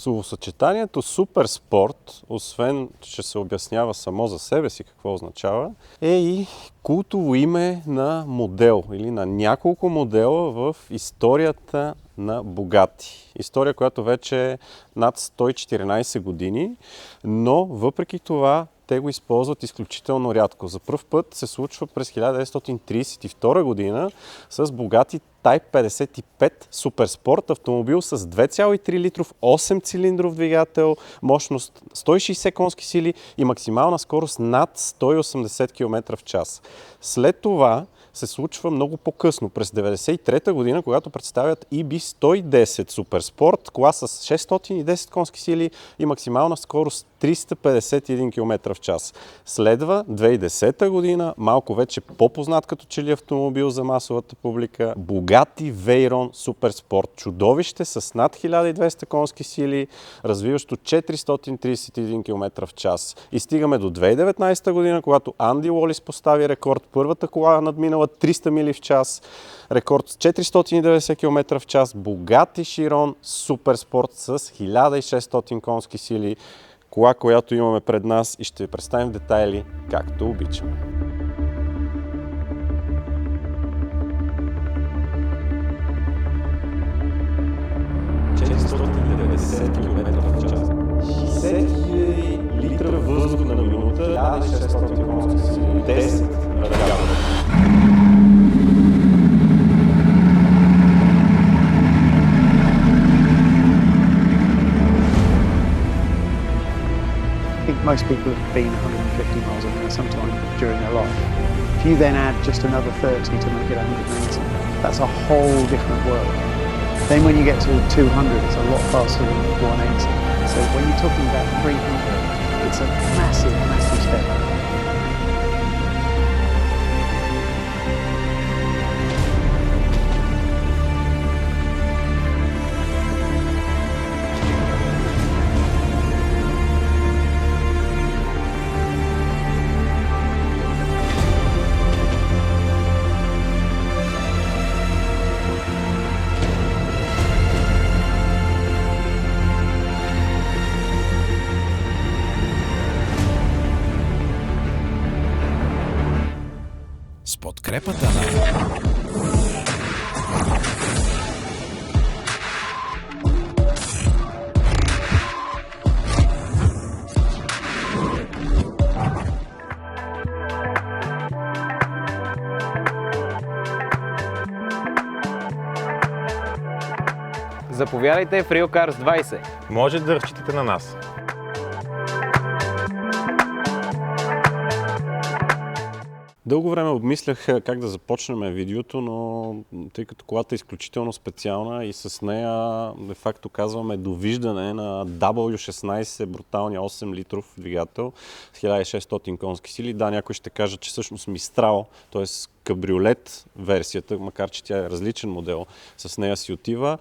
Словосъчетанието суперспорт, освен че се обяснява само за себе си какво означава, е и култово име на модел или на няколко модела в историята на Bugatti. История, която вече е над 114 години, но въпреки това те го използват изключително рядко. За пръв път се случва през 1932 година с Bugatti Type 55 Суперспорт, автомобил с 2,3 литров 8-цилиндров двигател, мощност 160 конски сили и максимална скорост над 180 км в час. След това се случва много по-късно, през 1993 година, когато представят EB110 Суперспорт, класа с 610 конски сили и максимална скорост 351 км в час. Следва 2010 година, малко вече по-познат като че ли автомобил за масовата публика, Bugatti Veyron Суперспорт. Чудовище с над 1200 конски сили, развиващо 431 км в час. И стигаме до 2019 година, когато Анди Уолис постави рекорд. Първата кола надминала 300 мили в час. Рекорд с 490 км в час. Bugatti Chiron Суперспорт с 1600 конски сили. Кола, която имаме пред нас и ще ви представим в детайли, както обичаме. 490 км в час. 60 000 литра въздух на минута, 1600 конски сили, 10 радиатора. I think most people have been 150 miles an hour sometime during their life. If you then add just another 30 to make it 180, that's a whole different world. Then when you get to 200, it's a lot faster than 180. So when you're talking about 300, it's a massive, massive step. С подкрепата на Заповядайте в Real Cars 20. Може да разчитате на нас. Дълго време обмислях как да започнем видеото, но тъй като колата е изключително специална и с нея де факто казваме довиждане на W16 бруталния 8 литров двигател с 1600 конски сили. Да, някой ще каже, че всъщност Мистрал, т.е. кабриолет версията, макар че тя е различен модел, с нея си отива,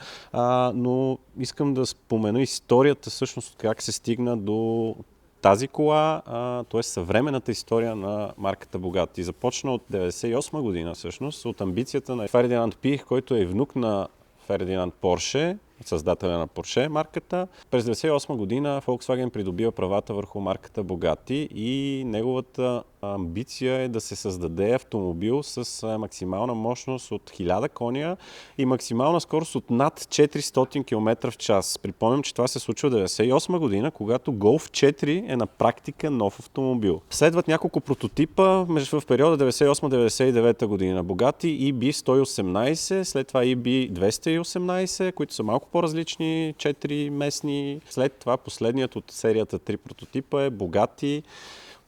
но искам да спомена историята всъщност как се стигна до тази кола, т.е. съвременната история на марката Bugatti. Започна от 1998 година всъщност, от амбицията на Фердинанд Пих, който е внук на Фердинанд Порше, създателя на Порше марката. През 1998 година Volkswagen придобива правата върху марката Bugatti и неговата амбиция е да се създаде автомобил с максимална мощност от 1000 коня и максимална скорост от над 400 км в час. Припомням, че това се случва в 1998 година, когато Golf 4 е на практика нов автомобил. Следват няколко прототипа в периода 1998-1999 година. Bugatti EB118, след това EB218, които са малко по-различни, 4 местни. След това последният от серията 3 прототипа е Bugatti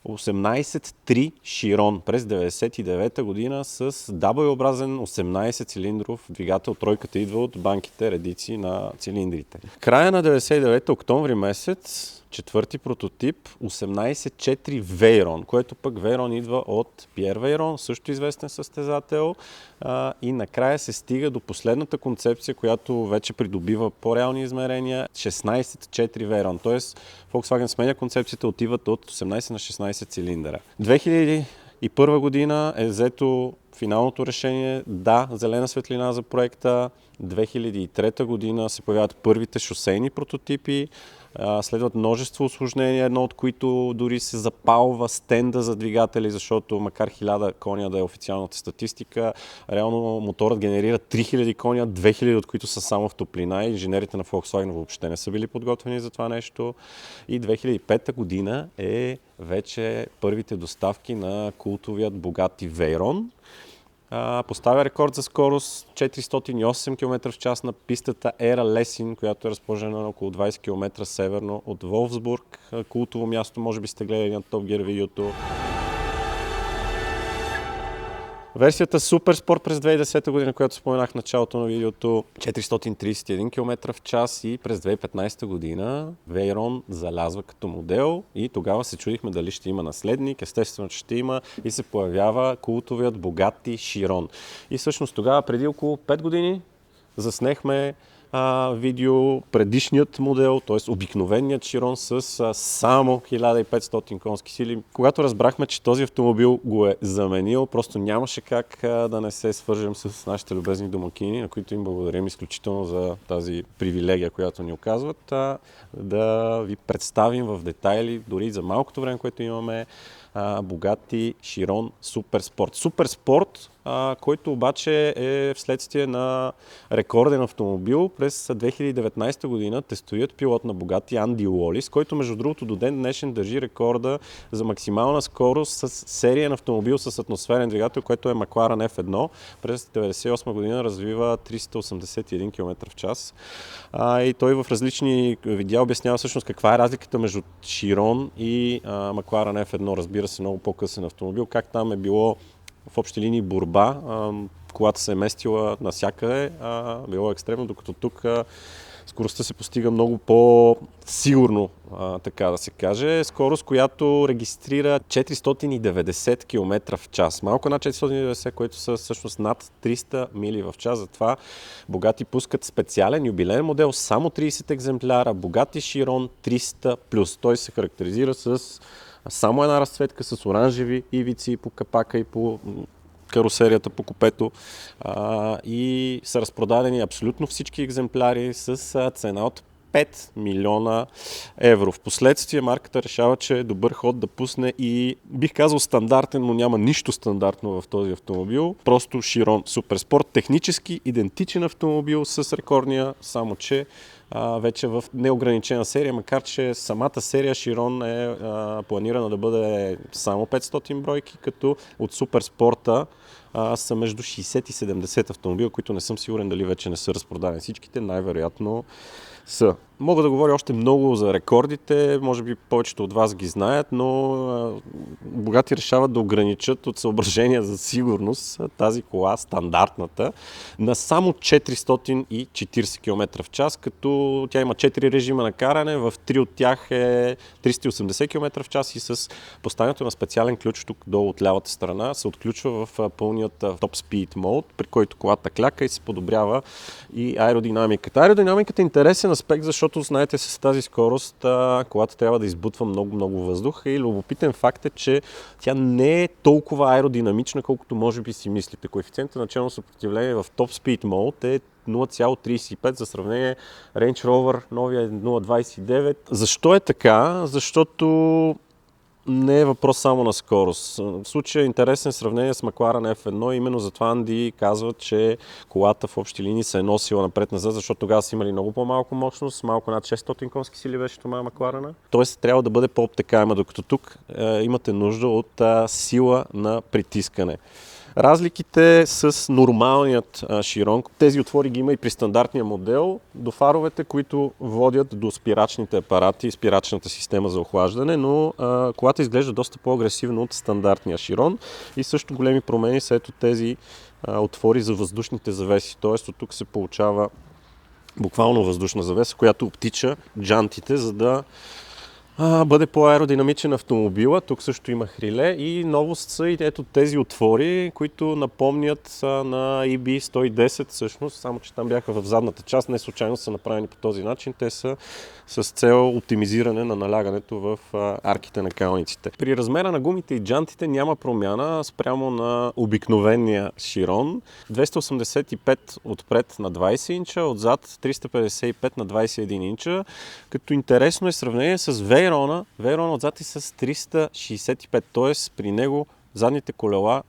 18.3 Chiron през 1999 година с W-образен 18-цилиндров двигател. Тройката идва от банките редици на цилиндрите. Края на 1999 октомври месец, четвърти прототип 18.4 Veyron, което пък Veyron идва от Пиер Вейрон, също известен състезател, и накрая се стига до последната концепция, която вече придобива по-реални измерения, 16.4 Veyron, т.е. Volkswagen сменя концепцията, отиват от 18 на 16 цилиндъра. 2001 година е взето финалното решение, да, зелена светлина за проекта. 2003 година се появяват първите шосейни прототипи. Следват множество усложнения, едно от които дори се запалва стенда за двигатели, защото макар 1000 коня да е официалната статистика, реално моторът генерира 3000 коня, 2000 от които са само в топлина. Инженерите на Volkswagen въобще не са били подготвени за това нещо. И 2005 година е вече първите доставки на култовият Bugatti Veyron. Поставя рекорд за скорост 408 км в час на пистата Ера Лесин, която е разположена на около 20 км северно от Волфсбург. Култово място, може би сте гледали на Top Gear видеото. Версията Super Sport през 2010 година, която споменах в началото на видеото, 431 км в час, и през 2015 година Veyron залязва като модел и тогава се чудихме дали ще има наследник. Естествено, че ще има, и се появява култовият Bugatti Chiron. И всъщност тогава, преди около 5 години, заснехме видео предишният модел, т.е. обикновеният Chiron с само 1500 конски сили. Когато разбрахме, че този автомобил го е заменил, просто нямаше как да не се свържем с нашите любезни домакини, на които им благодарим изключително за тази привилегия, която ни оказват, да ви представим в детайли, дори за малкото време, което имаме, Bugatti Chiron Super Sport. Super Sport, който обаче е вследствие на рекорден автомобил. През 2019 година тесторият пилот на Bugatti Анди Уолис, който между другото до ден днешен държи рекорда за максимална скорост с сериен автомобил с атмосферен двигател, което е McLaren F1. През 1998 година развива 381 км в час. И той в различни видеа обяснява всъщност каква е разликата между Chiron и McLaren F1. Разбира се, много по-късен автомобил, как там е било в общи линии борба, колата се е местила навсякъде, било екстремно, докато тук скоростта се постига много по-сигурно, така да се каже. Скорост, която регистрира 490 км в час. Малко над 490, което са всъщност над 300 мили в час. Затова Bugatti пускат специален юбилеен модел, само 30 екземпляра, Bugatti Chiron 300+. Той се характеризира с само една разцветка с оранжеви ивици по капака и по карусерията, по купето, и са разпродадени абсолютно всички екземпляри с цена от 5 милиона евро. Впоследствие марката решава, че е добър ход да пусне и, бих казал, стандартен, но няма нищо стандартно в този автомобил. Просто Chiron Super Sport. Технически идентичен автомобил с рекордния, само че вече в неограничена серия, макар че самата серия Chiron е планирана да бъде само 500 бройки, като от Super Sport са между 60 и 70 автомобила, които не съм сигурен дали вече не са разпродадени всичките, най-вероятно са. Мога да говоря още много за рекордите, може би повечето от вас ги знаят, но Bugatti решават да ограничат от съображения за сигурност тази кола, стандартната, на само 440 км в час, като тя има 4 режима на каране, в 3 от тях е 380 км в час и с поставянето на специален ключ тук долу от лявата страна се отключва в пълният Top Speed Mode, при който колата кляка и се подобрява и аеродинамиката. Аеродинамиката е интересен аспект, защото знаете, с тази скорост колата трябва да избутва много въздух, и любопитен факт е, че тя не е толкова аеродинамична, колкото може би си мислите. Коефициентът на начално съпротивление в Top Speed Mode е 0,35, за сравнение Range Rover новия е 0,29. Защо е така? Защото не е въпрос само на скорост. В случая е интересен сравнение с McLaren F1, именно затова Анди казва, че колата в общи линии се е носила напред-назад, защото тогава са имали много по-малко мощност, малко над 600 конски сили беше това McLaren. Тоест трябва да бъде по-обтекаема, докато тук имате нужда от сила на притискане. Разликите с нормалният Chiron, тези отвори ги има и при стандартния модел, до фаровете, които водят до спирачните апарати и спирачната система за охлаждане, но колата изглежда доста по-агресивно от стандартния Chiron, и също големи промени са ето тези отвори за въздушните завеси, т.е. от тук се получава буквално въздушна завеса, която обтича джантите, за да бъде по-аеродинамичен автомобила. Тук също има хриле и новост са и ето тези отвори, които напомнят на EB110 всъщност, само че там бяха в задната част, не случайно са направени по този начин. Те са с цел оптимизиране на налягането в арките на калниците. При размера на гумите и джантите няма промяна спрямо на обикновения Chiron. 285 отпред на 20 инча, отзад 355 на 21 инча, като интересно е сравнение с Veyron. Veyron отзад е с 365, т.е. при него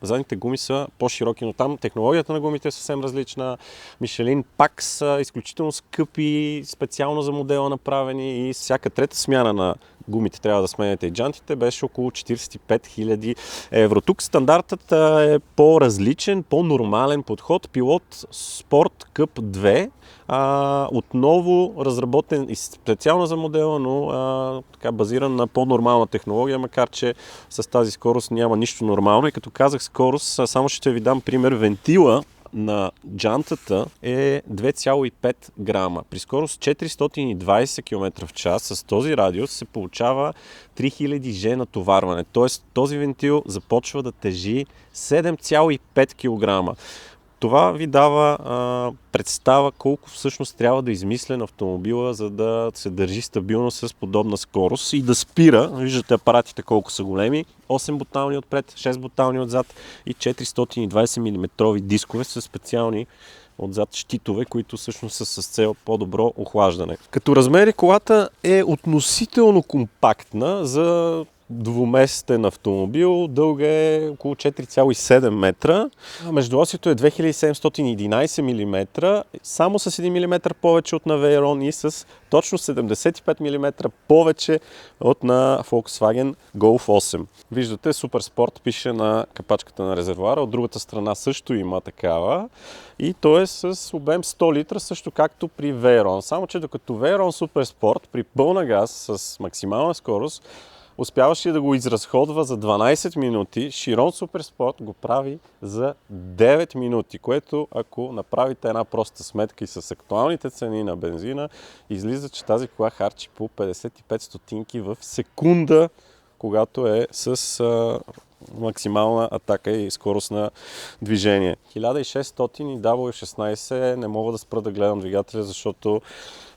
задните гуми са по-широки, но там технологията на гумите е съвсем различна. Мишелин пак са изключително скъпи, специално за модела направени и всяка трета смяна на гумите трябва да сменяте и джантите, беше около 45 000 евро. Тук стандартът е по-различен, по-нормален подход. Пилот Sport Cup 2, отново разработен и специално за модела, но базиран на по-нормална технология, макар че с тази скорост няма нищо нормално. И като казах скорост, само ще ви дам пример. Вентила на джантата е 2,5 грама. При скорост 420 км в час с този радиус се получава 3000 G натоварване. Тоест този вентил започва да тежи 7,5 кг. Това ви дава представа колко всъщност трябва да измислен автомобила, за да се държи стабилно с подобна скорост и да спира. Виждате апаратите колко са големи. 8 бутални отпред, 6 бутални отзад и 420 мм дискове с специални отзад щитове, които всъщност са с цел по-добро охлаждане. Като размери колата е относително компактна за двуместен автомобил, дълга е около 4,7 метра. Междуосието е 2711 мм, само с 1 мм повече от на Veyron и с точно 75 мм повече от на Volkswagen Golf 8. Виждате, Super Sport пише на капачката на резервоара, от другата страна също има такава и то е с обем 100 литра, също както при Veyron. Само че докато Veyron Super Sport при пълна газ с максимална скорост успяваше да го изразходва за 12 минути, Chiron Super Sport го прави за 9 минути, което ако направите една проста сметка и с актуалните цени на бензина, излиза, че тази кола харчи по 55 стотинки в секунда, когато е с максимална атака и скорост на движение. 1600 и W16 не мога да спра да гледам двигателя, защото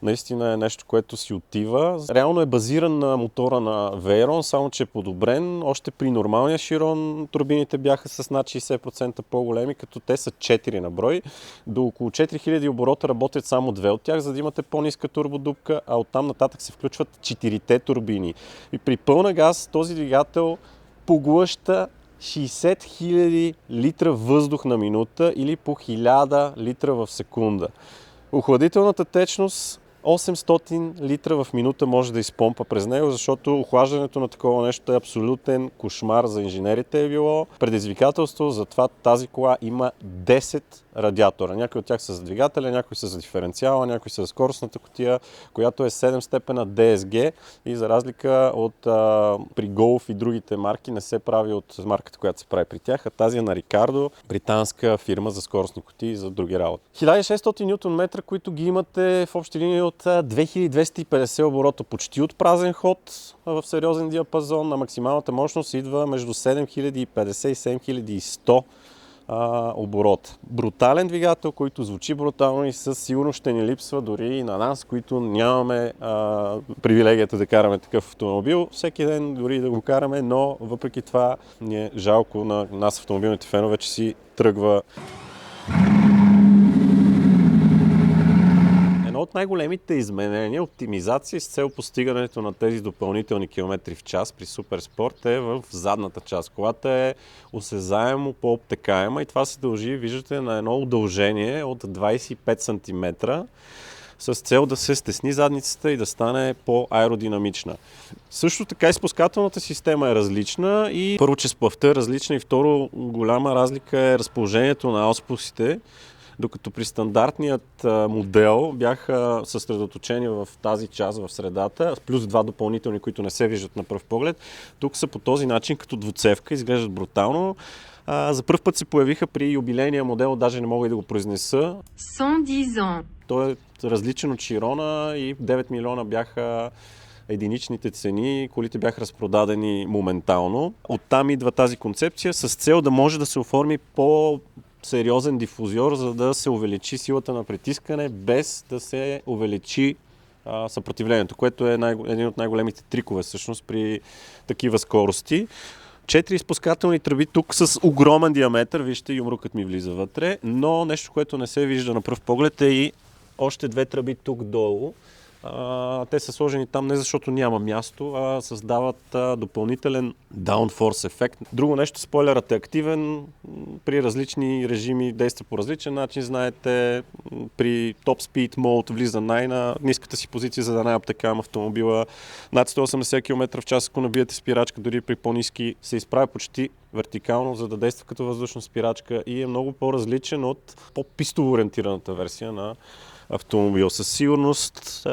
наистина е нещо, което си отива. Реално е базиран на мотора на Veyron, само че е подобрен. Още при нормалния Chiron турбините бяха с над 60% по-големи, като те са 4 на брой. До около 4000 оборота работят само 2 от тях, за да имате по-ниска турбодупка, а оттам нататък се включват 4-те турбини. И при пълна газ този двигател поглъща 60 000 литра въздух на минута или по 1000 литра в секунда. Охладителната течност 800 литра в минута може да изпомпа през него, защото охлаждането на такова нещо е абсолютен кошмар за инженерите е било. Предизвикателство, затова тази кола има 10 радиатора. Някои от тях са за двигателя, някои са за диференциала, някои са за скоростната кутия, която е 7 степена DSG и за разлика от при Golf и другите марки не се прави от марката, която се прави при тях, а тази е на Ricardo, британска фирма за скоростни кутии и за други работи. 1600 Нм, които ги имате в общи линии от 2250 оборота, почти от празен ход в сериозен диапазон. На максималната мощност идва между 7050 и 7100 оборот. Брутален двигател, който звучи брутално и със сигурно ще ни липсва дори и на нас, които нямаме привилегията да караме такъв автомобил. Всеки ден дори да го караме, но въпреки това ни е жалко на нас автомобилните фенове, че си тръгва. Едно от най-големите изменения, оптимизация с цел постигането на тези допълнителни километри в час при Суперспорт е в задната част. Колата е осезаемо по-обтекаема и това се дължи, виждате, на едно удължение от 25 см с цел да се стесни задницата и да стане по-аеродинамична. Също така изпускателната система е различна и първо, че сплъвта е различна и второ, голяма разлика е разположението на ауспусите. Докато при стандартният модел бяха съсредоточени в тази част в средата, плюс два допълнителни, които не се виждат на пръв поглед. Тук са по този начин като двуцевка, изглеждат брутално. За пръв път се появиха при юбилейния модел, даже не мога и да го произнеса. 110 ans. Той е различен от Chiron и 9 милиона бяха единичните цени, колите бяха разпродадени моментално. Оттам идва тази концепция с цел да може да се оформи по-сериозен дифузиор, за да се увеличи силата на притискане, без да се увеличи съпротивлението, което е един от най-големите трикове всъщност при такива скорости. 4 изпускателни тръби тук с огромен диаметър, вижте, юмрукът ми влиза вътре, но нещо, което не се вижда на пръв поглед е и още 2 тръби тук долу. Те са сложени там не защото няма място, а създават допълнителен downforce ефект. Друго нещо, спойлерът е активен, при различни режими действа по различен начин. Знаете, при Top Speed Mode влиза на ниската си позиция, за да най-обтекаем автомобила. Над 180 км в час, ако набиете спирачка, дори при по-ниски, се изправя почти вертикално, за да действа като въздушна спирачка и е много по-различен от по-пистово ориентираната версия на автомобил. Със сигурност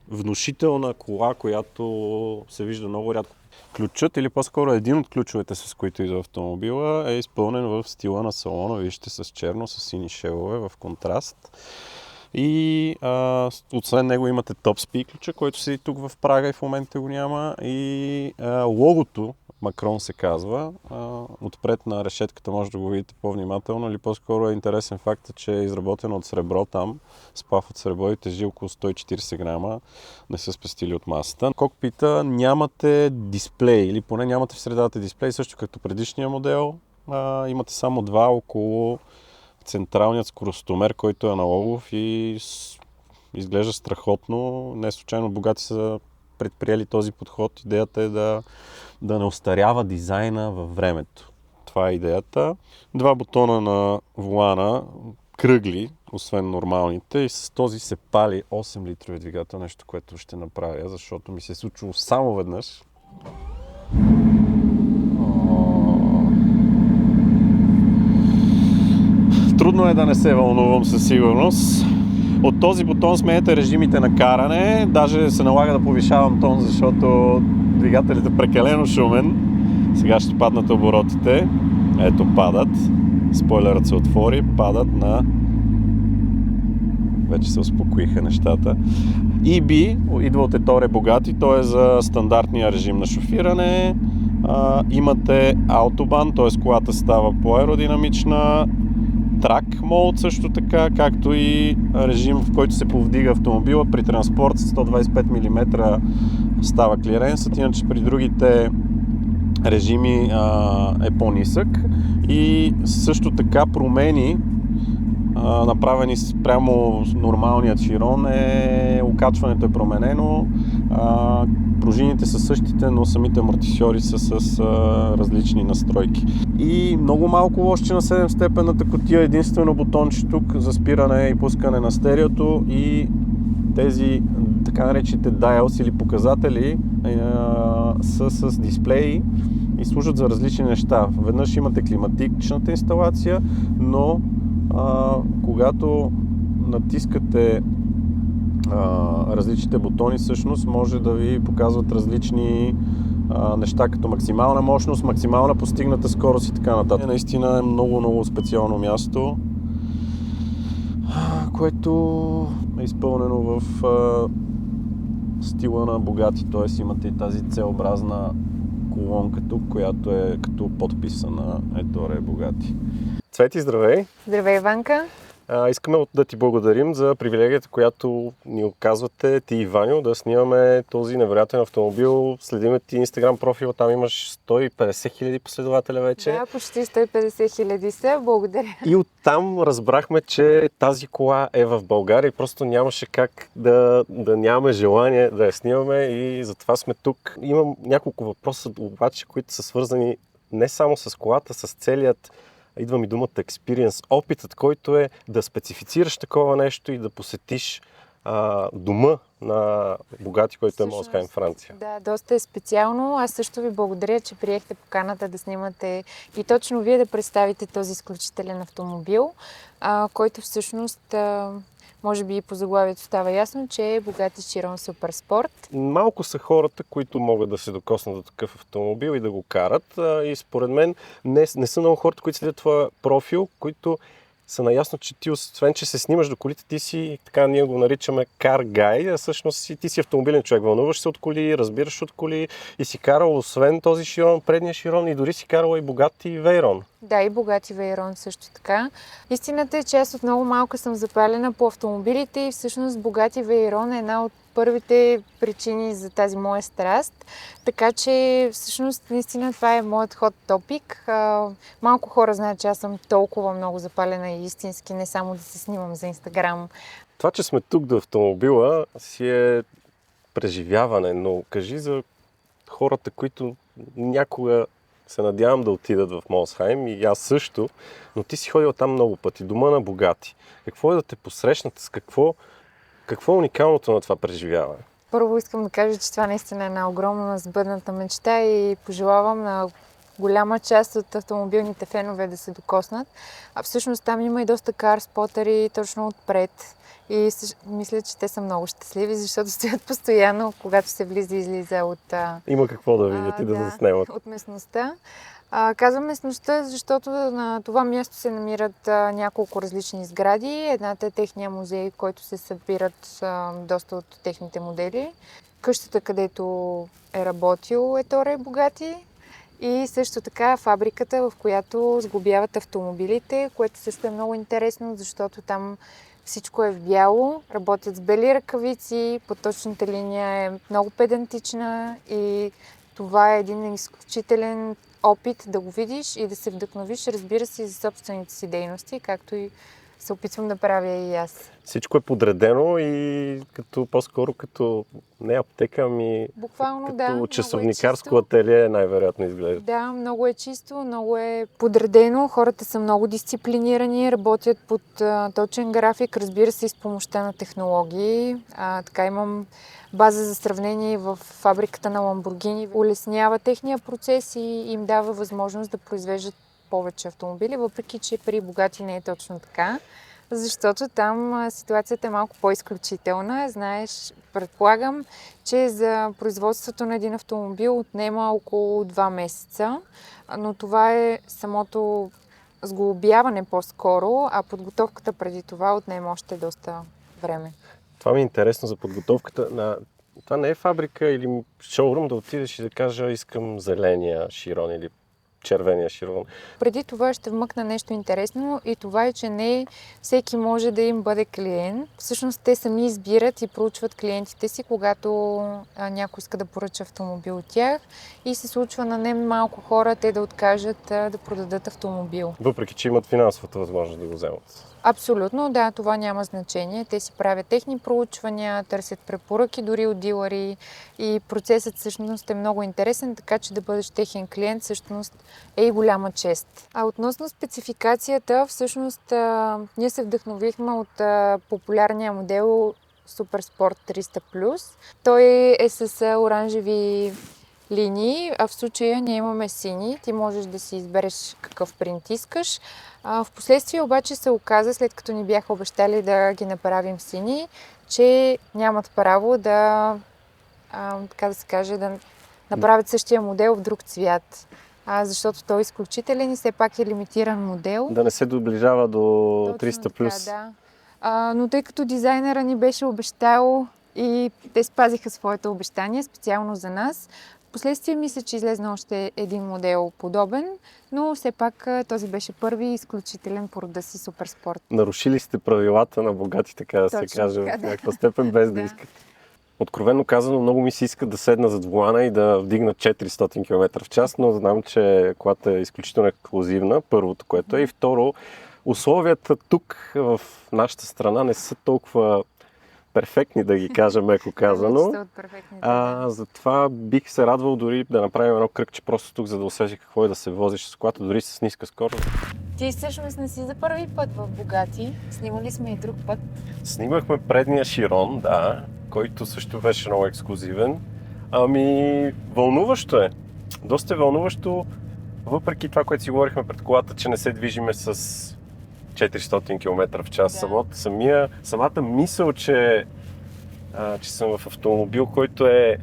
внушителна кола, която се вижда много рядко. Ключът, или по-скоро един от ключовете, с които идва автомобила, е изпълнен в стила на салона. Вижте, с черно, с сини шелове в контраст. И освен него имате Top Speed ключа, който седи тук в прага и в момента го няма. И логото, Макрон се казва, отпред на решетката може да го видите по-внимателно, или по-скоро е интересен факт, че е изработено от сребро там, сплав от сребро и тежи около 140 грама, не са спестили от масата. В кокпита нямате дисплей, или поне нямате в средата дисплей, също като предишния модел. Имате само два около централният скоростомер, който е аналогов и изглежда страхотно. Не случайно Bugatti са предприели този подход. Идеята е да не остарява дизайна във времето. Това е идеята. Два бутона на волана, кръгли, освен нормалните, и с този се пали 8 литрови двигател, нещо, което ще направя, защото ми се е случило само веднъж. Трудно е да не се вълнувам със сигурност. От този бутон сменяте режимите на каране. Даже се налага да повишавам тон, защото двигателят е прекалено шумен. Сега ще паднат оборотите. Ето падат. Спойлерът се отвори. Падат на... Вече се успокоиха нещата. EB идва от Ettore Bugatti. Той е за стандартния режим на шофиране. Имате Autobahn, т.е. колата става по-аеродинамична. Track Mode също така, както и режим, в който се повдига автомобила. При транспорт с 125 мм става клиренсът, иначе при другите режими е по-нисък. И също така промени, направени спрямо нормалният Chiron, окачването е променено. Пружините са същите, но самите амортисьори са с различни настройки. И много малко лошче на 7-степенната кутия, единствено бутонче тук за спиране и пускане на стереото и тези така наречените dials или показатели са с дисплеи и служат за различни неща. Веднъж имате климатичната инсталация, но когато натискате различните бутони, всъщност може да ви показват различни неща, като максимална мощност, максимална постигната скорост и така нататък. Наистина е много специално място, което е изпълнено в стила на Bugatti, т.е. имате и тази C-образна колонка тук, която е като подписа на Ettore Bugatti. Цвети, здравей! Здравей, Иванка! Искаме да ти благодарим за привилегията, която ни оказвате, ти и Ваню, да снимаме този невероятен автомобил. Следиме ти Instagram профил, там имаш 150 хиляди последователя вече. Да, почти 150 хиляди са, благодаря. И оттам разбрахме, че тази кола е в България и просто нямаше как да нямаме желание да я снимаме и затова сме тук. Имам няколко въпроса обаче, които са свързани не само с колата, с целият, идва ми думата experience, опитът, който е да специфицираш такова нещо и да посетиш дома на Bugatti, който е Молскайн, Франция. Да, доста е специално. Аз също ви благодаря, че приехте поканата да снимате и точно вие да представите този изключителен автомобил, който всъщност, може би и по заглавието става ясно, че е Bugatti Chiron Super Sport. Малко са хората, които могат да се докоснат до такъв автомобил и да го карат. И според мен не са много хората, които следят твоя профил, които са наясно, че ти, освен че се снимаш до колите, ти си, така ние го наричаме car guy, а всъщност ти си автомобилен човек, вълнуваш се от коли, разбираш от коли и си карал освен този Chiron, предния Chiron и дори си карала и Bugatti Veyron. Да, и Bugatti Veyron също така. Истината е, че аз от много малка съм запалена по автомобилите и всъщност Bugatti Veyron е една от първите причини за тази моя страст. Така че всъщност наистина това е моят hot topic. Малко хора знаят, че аз съм толкова много запалена и истински, не само да се снимам за Инстаграм. Това, че сме тук до автомобила, си е преживяване, но кажи за хората, които някога се надявам да отидат в Молсхайм и аз също, но ти си ходил там много пъти, дома на Богати. Какво е да те посрещнат, с какво е уникалното на това преживяване? Първо искам да кажа, че това наистина е една огромна сбъдната мечта и пожелавам на голяма част от автомобилните фенове да се докоснат. А всъщност там има и доста карспотъри точно отпред. И мисля, че те са много щастливи, защото стоят постоянно, когато се влиза и излиза от... Има какво да видят и да заснемат. От местността. Казвам местността, защото на това място се намират няколко различни сгради. Едната е техния музей, в който се събират доста от техните модели. Къщата, където е работил Еторе Богати. И също така фабриката, в която сглобяват автомобилите, което също е много интересно, защото там всичко е в бяло, работят с бели ръкавици, поточната линия е много педантична и това е един изключителен опит да го видиш и да се вдъхновиш, разбира се, за собствените си дейности, както и се опитвам да правя и аз. Всичко е подредено и по-скоро като не аптека, ами буквално, като часовникарско ателие най-вероятно изглежда. Да, много е чисто, много е подредено, хората са много дисциплинирани, работят под точен график, разбира се, и с помощта на технологии. Така имам база за сравнение в фабриката на Lamborghini. Улеснява техния процес и им дава възможност да произвеждат повече автомобили, въпреки че при Bugatti не е точно така, защото там ситуацията е малко по-изключителна. Знаеш, предполагам, че за производството на един автомобил отнема около 2 месеца, но това е самото сглобяване по-скоро, а подготовката преди това отнема още доста време. Това ми е интересно за подготовката. Това не е фабрика или шоурум да отидеш и да кажа искам зеления Chiron или червения Chiron. Преди това ще вмъкна нещо интересно и това е, че не всеки може да им бъде клиент. Всъщност те сами избират и проучват клиентите си, когато някой иска да поръча автомобил от тях и се случва на не малко хора те да откажат да продадат автомобил. Въпреки че имат финансовата възможност да го вземат. Абсолютно, да, това няма значение. Те си правят техни проучвания, търсят препоръки дори от дилъри и процесът всъщност е много интересен, така че да бъдеш техен клиент всъщност е и голяма чест. А относно спецификацията, всъщност ние се вдъхновихме от популярния модел Supersport 300+. Той е с оранжеви линии, а в случая ние имаме сини. Ти можеш да си избереш какъв принт искаш. Впоследствие обаче се оказа, след като ни бяха обещали да ги направим сини, че нямат право да, така да се каже, да направят същия модел в друг цвят. Защото той е изключителен и все пак е лимитиран модел. Да не се доближава до 300+. Така, да. Но тъй като дизайнера ни беше обещал и те спазиха своето обещание специално за нас, впоследствие мисля, че излезна още един модел подобен, но все пак този беше първи изключителен по рода си Суперспорт. Нарушили сте правилата на Богати, така да се каже, в някаква степен, без да искате. Откровенно казано, много ми се иска да седна зад волана и да вдигна 400 км в час, но знам, че колата е изключително ексклузивна, първото, което е. И второ, условията тук в нашата страна не са толкова перфектни, да ги кажа меко казано. Затова бих се радвал дори да направим едно кръгче просто тук, за да усетиш какво е да се возиш с колата, дори с ниска скорост. Ти всъщност не си за първи път в Богати. Снимали сме и друг път. Снимахме предния Chiron, да, който също беше много ексклузивен. Вълнуващо е. Доста е вълнуващо, въпреки това, което си говорихме пред колата, че не се движиме с 400 км в час. Да. Самата мисъл, че съм в автомобил, който е...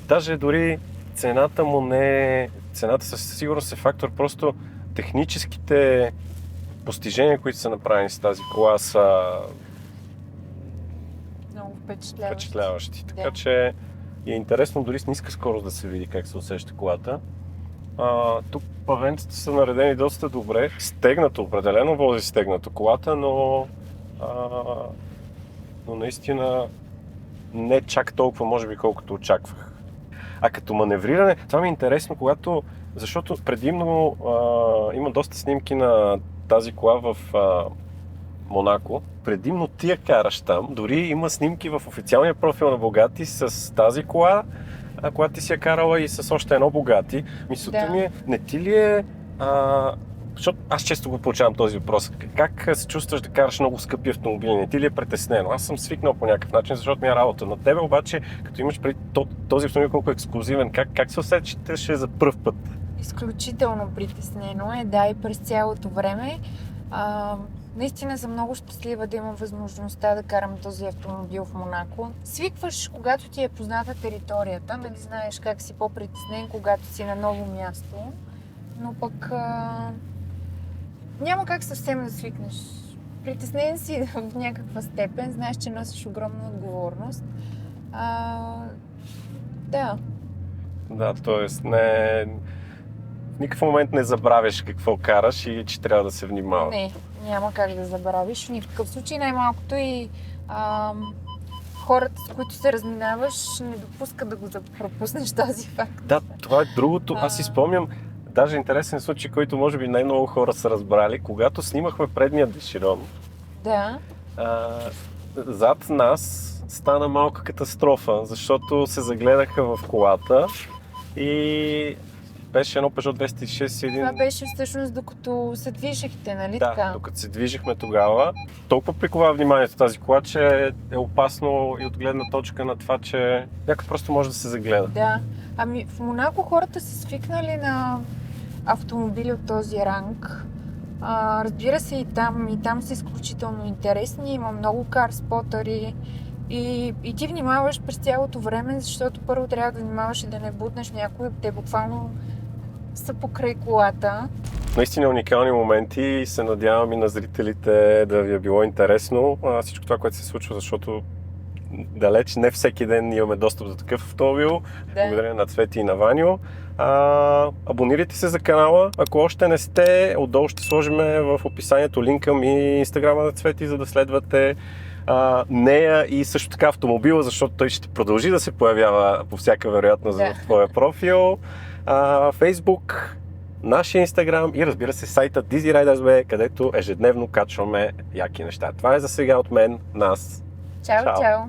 Даже дори цената му не е... Цената със сигурност е фактор, просто техническите постижения, които са направени с тази кола, са Много впечатляващи. Да. Така че е интересно дори с ниска скорост да се види как се усеща колата. Тук павенците са наредени доста добре. Стегнато, определено вози стегнато колата, но наистина не чак толкова, може би, колкото очаквах. А като маневриране, това ми е интересно, защото предимно има доста снимки на тази кола в Монако. Предимно ти я караш там. Дори има снимки в официалния профил на Bugatti с тази кола, която ти си я карала и с още едно Bugatti. Мисълта ми е, не ти ли е... защото аз често го получавам този въпрос. Как се чувстваш да караш много скъпи автомобили? Не ти ли е притеснено? Аз съм свикнал по някакъв начин, защото ми е работа. На тебе обаче, като имаш преди този автомобил колко е ексклузивен, как се усещаш за пръв път? Изключително притеснено е, да, и през цялото време. Наистина съм много щастлива да имам възможността да карам този автомобил в Монако. Свикваш, когато ти е позната територията, нали знаеш как си по-притеснен, когато си на ново място, но пък няма как съвсем да свикнеш. Притеснен си в някаква степен, знаеш, че носиш огромна отговорност. Да. Да, т.е. в никакъв момент не забравяш какво караш и че трябва да се внимава. Не, няма как да забравиш. В никакъв случай най-малкото и хората, с които се разминаваш, не допускат да го пропуснеш този факт. Да, това е другото. Аз си спомням, даже интересен случай, който може би най-много хора са разбрали, когато снимахме предния Деширон. Да. Зад нас стана малка катастрофа, защото се загледаха в колата и беше едно Peugeot 206. Това беше всъщност докато се движехте, нали така? Да, докато се движихме тогава. Толкова прикова вниманието тази кола, че е опасно и от гледна точка на това, че някой просто може да се загледа. Да. Ами в Монако хората са свикнали на автомобили от този ранг. Разбира се, и там са изключително интересни. Има много карспотъри. И ти внимаваш през цялото време, защото първо трябва да внимаваш и да не бутнеш някой. Те буквално са покрай колата. Наистина уникални моменти и се надявам и на зрителите да ви е било интересно всичко това, което се случва, защото далеч не всеки ден имаме достъп до такъв автомобил. Да. Благодаря на Цвети и на Ваньо. Абонирайте се за канала. Ако още не сте, отдолу ще сложим в описанието линк към и инстаграма на Цвети, за да следвате нея и също така автомобила, защото той ще продължи да се появява по всяка вероятност в твоя профил. Facebook, нашия Инстаграм и разбира се сайта DizyRiders.bg, където ежедневно качваме яки неща. Това е за сега от мен, нас. Чао, чао!